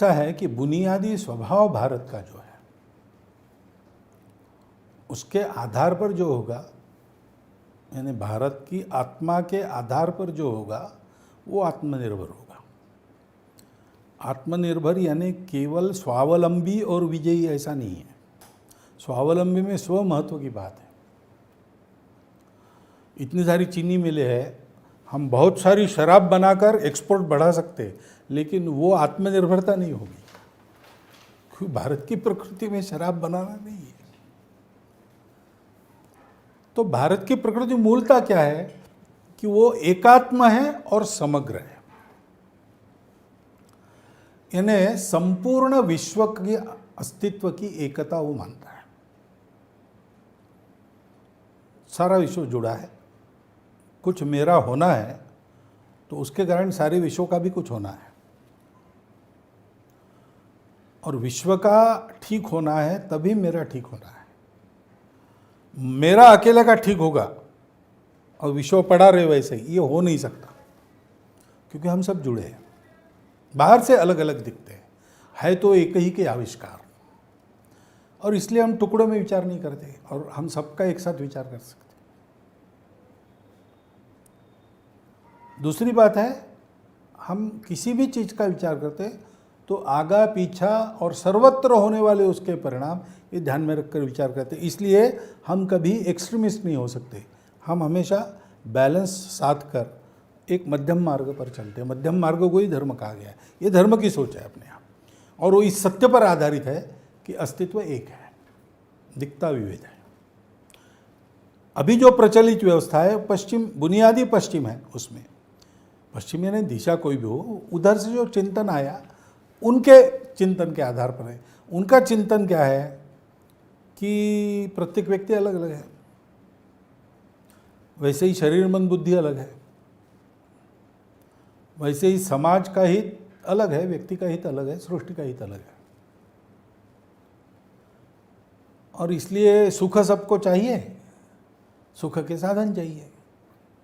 ऐसा है कि बुनियादी स्वभाव भारत का जो है उसके आधार पर जो होगा, यानी भारत की आत्मा के आधार पर जो होगा वो आत्मनिर्भर होगा। आत्मनिर्भर यानी केवल स्वावलंबी और विजयी ऐसा नहीं है। स्वावलंबी में स्व महत्व की बात है। इतनी सारी चीनी मिलें है, हम बहुत सारी शराब बनाकर एक्सपोर्ट बढ़ा सकते हैं, लेकिन वो आत्मनिर्भरता नहीं होगी, क्योंकि भारत की प्रकृति में शराब बनाना नहीं है। तो भारत की प्रकृति मूलता क्या है कि वो एकात्म है और समग्र है, यानी संपूर्ण विश्व के अस्तित्व की एकता वो मानता है। सारा विश्व जुड़ा है, कुछ मेरा होना है तो उसके कारण सारे विश्व का भी कुछ होना है, और विश्व का ठीक होना है तभी मेरा ठीक होना है। मेरा अकेले का ठीक होगा और विश्व पड़ा रहे वैसे ही, ये हो नहीं सकता, क्योंकि हम सब जुड़े हैं। बाहर से अलग अलग दिखते हैं, है तो एक ही के आविष्कार, और इसलिए हम टुकड़ों में विचार नहीं करते और हम सबका एक साथ विचार कर सकते। दूसरी बात है, हम किसी भी चीज़ का विचार करते तो आगा पीछा और सर्वत्र होने वाले उसके परिणाम ये ध्यान में रखकर विचार करते। इसलिए हम कभी एक्सट्रीमिस्ट नहीं हो सकते, हम हमेशा बैलेंस साध कर एक मध्यम मार्ग पर चलते हैं। मध्यम मार्ग को ही धर्म कहा गया है। ये धर्म की सोच है अपने आप, और वो इस सत्य पर आधारित है कि अस्तित्व एक है, दिखता विविध है। अभी जो प्रचलित व्यवस्था है पश्चिम, बुनियादी पश्चिम है, उसमें पश्चिम यानी दिशा कोई भी हो, उधर से जो चिंतन आया उनके चिंतन के आधार पर है। उनका चिंतन क्या है कि प्रत्येक व्यक्ति अलग अलग है, वैसे ही शरीर मन बुद्धि अलग है, वैसे ही समाज का हित अलग है, व्यक्ति का हित अलग है, सृष्टि का हित अलग है। और इसलिए सुख सबको चाहिए, सुख के साधन चाहिए।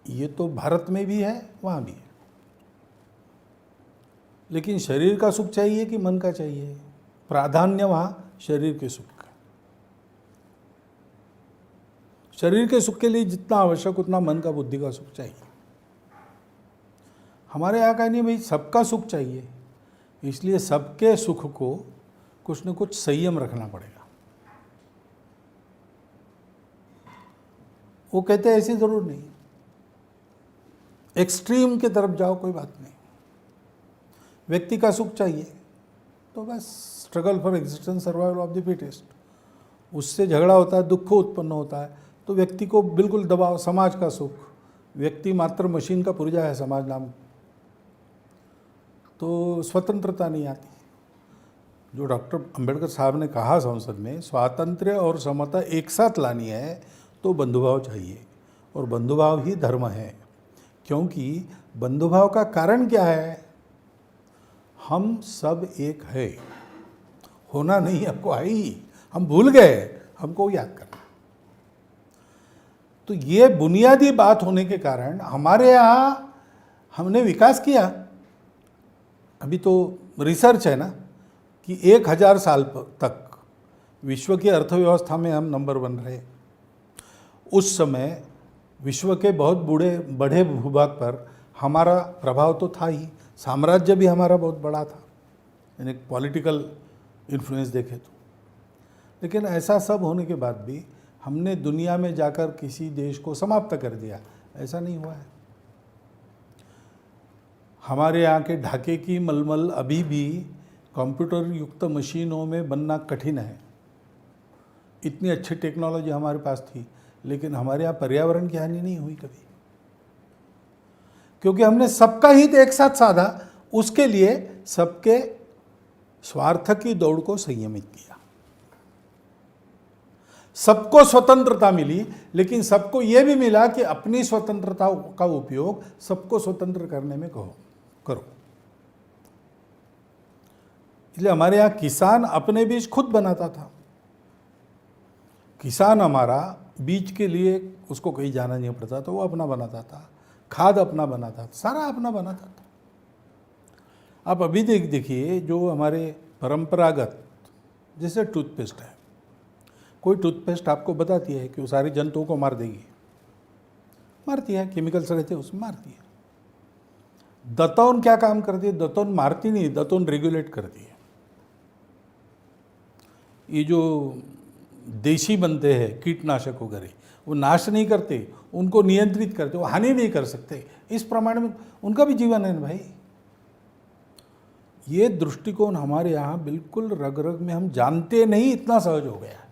ये तो भारत में भी है, वहाँ भी है। लेकिन शरीर का सुख चाहिए कि मन का चाहिए? प्राधान्य वहाँ शरीर के सुख का। शरीर के सुख के लिए जितना आवश्यक उतना मन का, बुद्धि का सुख चाहिए। हमारे यहाँ का नहीं भाई, सबका सुख चाहिए, इसलिए सबके सुख को कुछ न कुछ संयम रखना पड़ेगा। वो कहते हैं ऐसी जरूर नहीं, एक्सट्रीम की तरफ जाओ कोई बात नहीं। व्यक्ति का सुख चाहिए तो बस struggle for existence, survival of the fittest, उससे झगड़ा होता है, दुख उत्पन्न होता है, तो व्यक्ति को बिल्कुल दबाव। समाज का सुख, व्यक्ति मात्र मशीन का पुर्जा है समाज नाम, तो स्वतंत्रता नहीं आती। जो डॉक्टर अंबेडकर साहब ने कहा संसद में, स्वातंत्र्य और समता एक साथ लानी है तो बंधुभाव चाहिए, और बंधुभाव ही धर्म है। क्योंकि बंधुभाव का कारण क्या है? हम सब एक है, होना नहीं हमको है ही, हम भूल गए, हमको याद करना। तो ये बुनियादी बात होने के कारण हमारे यहाँ हमने विकास किया। अभी तो रिसर्च है ना कि 1000 साल तक विश्व की अर्थव्यवस्था में हम नंबर 1 रहे। उस समय विश्व के बहुत बड़े भूभाग पर हमारा प्रभाव तो था ही, साम्राज्य भी हमारा बहुत बड़ा था, यानी पॉलिटिकल इन्फ्लुएंस देखे तो। लेकिन ऐसा सब होने के बाद भी हमने दुनिया में जाकर किसी देश को समाप्त कर दिया, ऐसा नहीं हुआ है। हमारे यहाँ के ढाके की मलमल अभी भी कंप्यूटर युक्त मशीनों में बनना कठिन है। इतनी अच्छी टेक्नोलॉजी हमारे पास थी, लेकिन हमारे यहाँ पर्यावरण की हानि नहीं हुई कभी, क्योंकि हमने सबका हित एक साथ साधा। उसके लिए सबके स्वार्थ की दौड़ को संयमित किया। सबको स्वतंत्रता मिली, लेकिन सबको यह भी मिला कि अपनी स्वतंत्रता का उपयोग सबको स्वतंत्र करने में करो। इसलिए हमारे यहाँ किसान अपने बीज खुद बनाता था। किसान हमारा बीज के लिए उसको कहीं जाना नहीं पड़ता था, वो अपना बनाता था, खाद अपना बनाता था, सारा अपना बनाता था। आप अभी देखिए जो हमारे परंपरागत जैसे टूथपेस्ट है, कोई टूथपेस्ट आपको बताती है कि वो सारे जंतुओं को मार देगी, मारती है, केमिकल्स रहते हैं उसमें मारती है। दतौन क्या काम करती है? दतौन मारती नहीं, दतौन रेगुलेट करती है। ये जो देशी बनते हैं कीटनाशक वगैरह, वो नाश नहीं करते, उनको नियंत्रित करते, वो हानि नहीं कर सकते। इस प्रमाण में उनका भी जीवन है ना भाई। ये दृष्टिकोण हमारे यहाँ बिल्कुल रग रग में, हम जानते नहीं, इतना सहज हो गया है।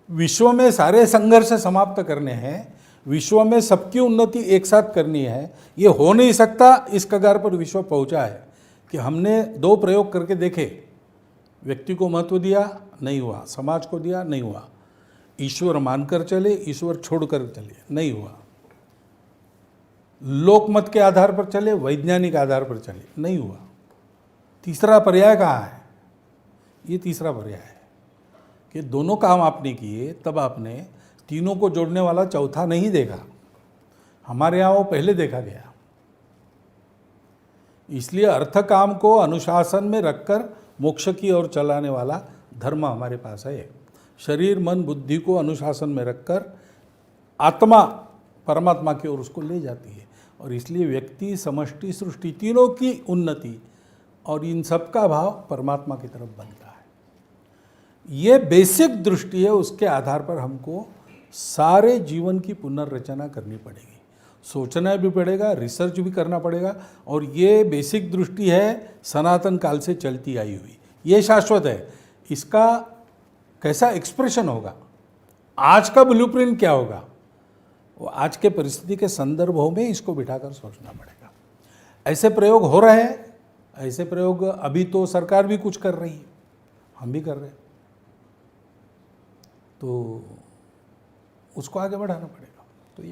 विश्व में सारे संघर्ष समाप्त करने हैं, विश्व में सबकी उन्नति एक साथ करनी है, ये हो नहीं सकता। इस कगार पर विश्व पहुंचा है कि हमने 2 प्रयोग करके देखे, व्यक्ति को महत्व दिया नहीं हुआ, समाज को दिया नहीं हुआ, ईश्वर मानकर चले, ईश्वर छोड़कर चले नहीं हुआ, लोकमत के आधार पर चले, वैज्ञानिक आधार पर चले नहीं हुआ। तीसरा पर्याय कहाँ है? ये तीसरा पर्याय है कि दोनों काम आपने किए, तब आपने तीनों को जोड़ने वाला चौथा नहीं देखा। हमारे यहाँ वो पहले देखा गया। इसलिए अर्थ काम को अनुशासन में रखकर मोक्ष की ओर चलाने वाला धर्म हमारे पास है। शरीर मन बुद्धि को अनुशासन में रखकर आत्मा परमात्मा की ओर उसको ले जाती है। और इसलिए व्यक्ति, समष्टि, सृष्टि तीनों की उन्नति और इन सब का भाव परमात्मा की तरफ बनता है। ये बेसिक दृष्टि है, उसके आधार पर हमको सारे जीवन की पुनर्रचना करनी पड़ेगी, सोचना भी पड़ेगा, रिसर्च भी करना पड़ेगा। और ये बेसिक दृष्टि है सनातन काल से चलती आई हुई, ये शाश्वत है। इसका कैसा एक्सप्रेशन होगा, आज का ब्लूप्रिंट क्या होगा, वो आज के परिस्थिति के संदर्भों में इसको बिठाकर सोचना पड़ेगा। ऐसे प्रयोग हो रहे हैं, ऐसे प्रयोग अभी तो सरकार भी कुछ कर रही है, हम भी कर रहे हैं, तो उसको आगे बढ़ाना पड़ेगा।